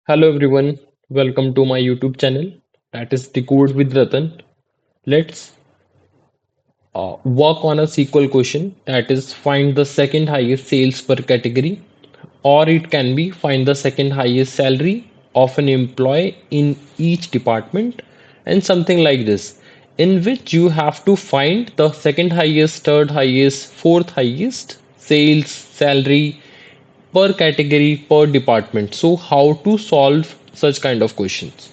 Hello everyone, welcome to my YouTube channel that is Decode with Ratan. Let's work on a SQL question that is find the second highest sales per category, or it can be find the second highest salary of an employee in each department, and something like this, in which you have to find the second highest, third highest, fourth highest sales salary per category per department. So how to solve such kind of questions?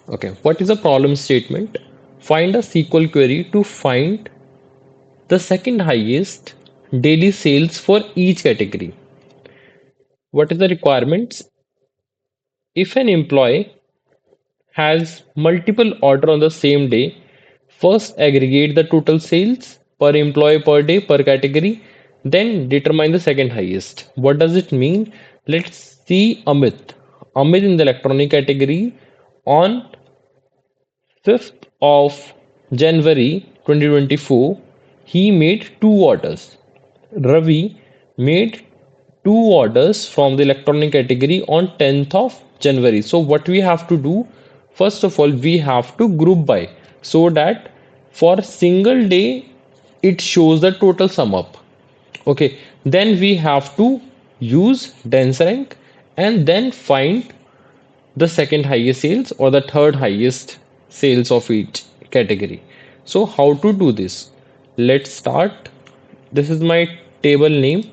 Okay, what is a problem statement? Find a SQL query to find the second highest daily sales for each category. What is the requirements? If an employee has multiple order on the same day, first aggregate the total sales per employee per day per category, then determine the second highest. What does it mean? Let's see Amit. Amit in the electronic category on 5th of January 2024, he made two orders. Ravi made two orders from the electronic category on 10th of January. So what we have to do, first of all, we have to group by so that for single day it shows the total sum up. Okay, then we have to use dense rank and then find the second highest sales or the third highest sales of each category. So how to do this? Let's start. This is my table name.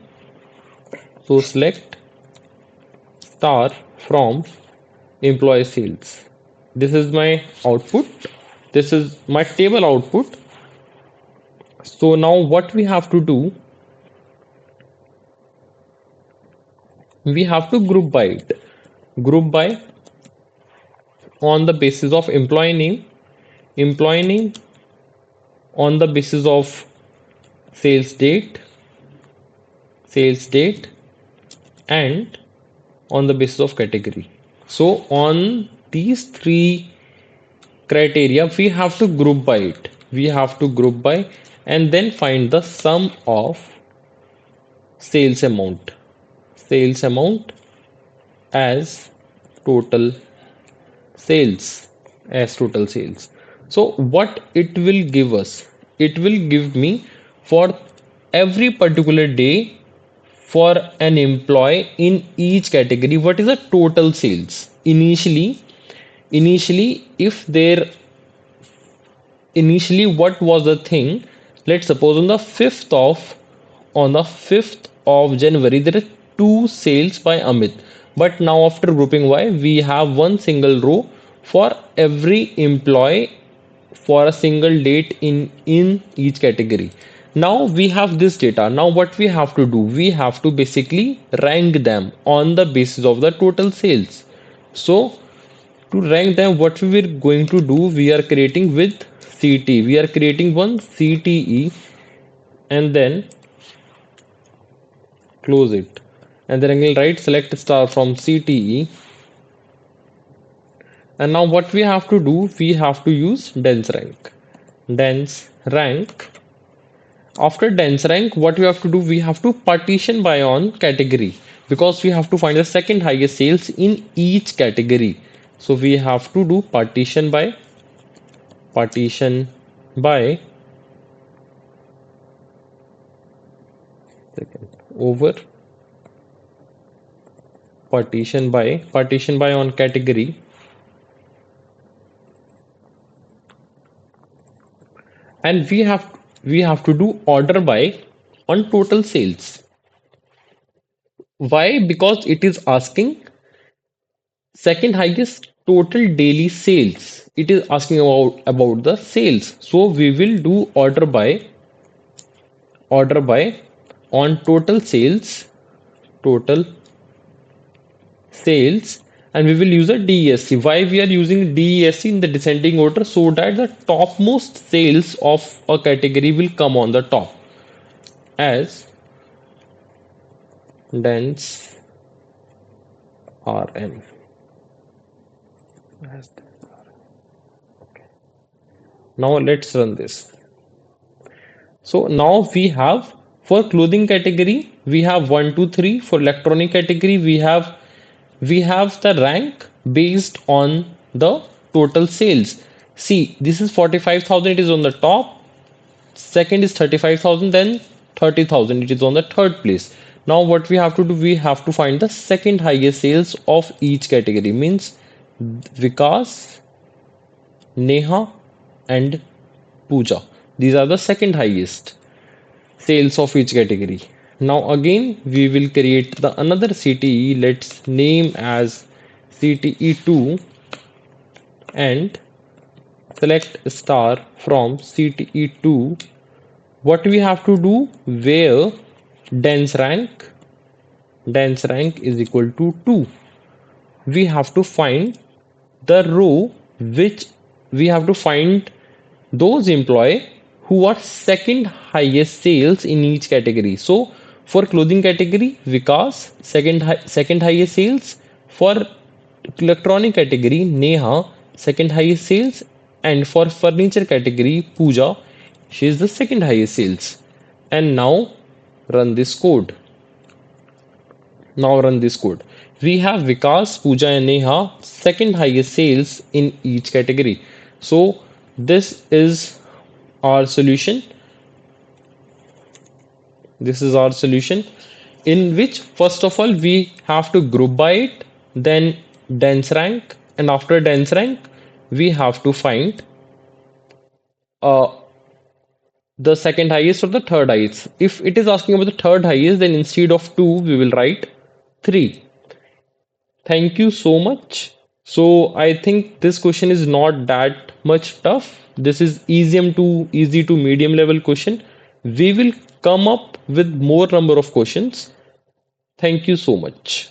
So select star from employee sales. This is my output. This is my table output. So now what we have to do, we have to group by it. Group by on the basis of employee name on the basis of sales date, sales date, and on the basis of category. So on these three criteria, we have to group by it. We have to group by and then find the sum of sales amount. Sales amount as total sales. As total sales. So what it will give us? It will give me for every particular day for an employee in each category what is the total sales initially if there initially what was the thing. Let's suppose on the 5th of January there are two sales by Amit, but now after grouping by we have one single row for every employee for a single date in each category. Now we have this data. Now what we have to do, we have to basically rank them on the basis of the total sales. So to rank them, what we are going to do, we are creating with CT, we are creating one CTE and then close it, and then I will write select star from CTE. And now what we have to do, we have to use dense rank. Dense rank. After dense rank, what we have to do, we have to partition by on category because we have to find the second highest sales in each category. So we have to do partition by second over partition by on category, and we have to do order by on total sales. Why? Because it is asking second highest total daily sales. It is asking about the sales. So we will do order by on total sales, and we will use a DESC. Why we are using DESC in the descending order? So that the topmost sales of a category will come on the top as dense RM. Now let's run this. So now we have for clothing category, we have 1, 2, 3. For electronic category, we have We have the rank based on the total sales. See, this is 45,000, it is on the top. Second is 35,000, then 30,000, it is on the third place. Now what we have to do, we have to find the second highest sales of each category. Means Vikas, Neha and Pooja. These are the second highest sales of each category. Now again we will create the another CTE. Let's name as CTE2 and select star from CTE2. What we have to do, where dense rank is equal to 2. We have to find the row which we have to find those employee who are second highest sales in each category. So for clothing category, Vikas second highest sales. For electronic category, Neha second highest sales, and for furniture category, Pooja, she is the second highest sales. And now run this code. Now run this code. We have Vikas, Pooja, and Neha second highest sales in each category. So this is our solution. This is our solution, in which first of all we have to group by it, then dense rank, and after dense rank we have to find uh, the second highest or the third highest. If it is asking about the third highest, then instead of 2 we will write 3. Thank you so much. So I think this question is not that much tough. This is easy to medium level question. We will come up with more number of questions. Thank you so much.